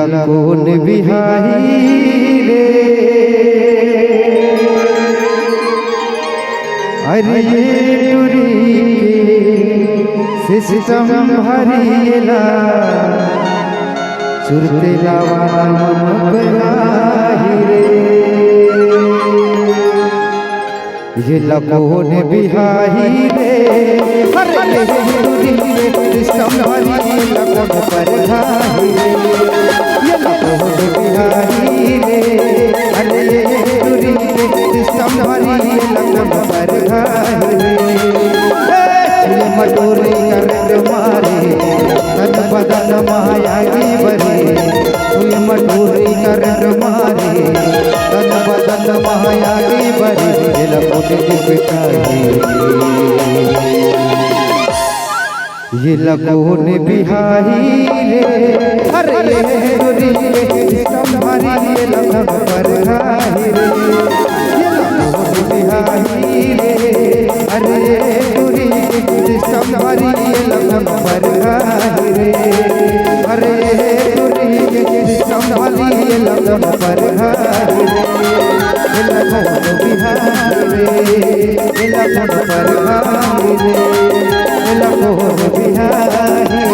कौन बिहारी रे अरे ये टुरी के सिस्टम भरिएला सुरते लावा मन बनाही रे ये कौन बिहारी रे अरे ये टुरी के सिस्टम भरिएला कौन पर घाही रे ये कौन बिहारी रे अरे ये टुरी के सिस्टम भरिएला कौन पर घाही रे मटोरी कर मारे तन बदन माया की बरे तुय मटोरी कर मारे तन बदन माया की बरे दिल कोटे दिखाई ये लगोन बिहारी रे अरे ये टुरी के संभारी ये लगन पर घाही रे ये लगोन बिहारी रे अरे ये टुरी के संभारी ये लगन पर घाही रे अरे ये टुरी के संभारी ये लगन पर घाही रे ये लगोन बिहारी रे ये लगन पर घाही रे लगोन बिहारी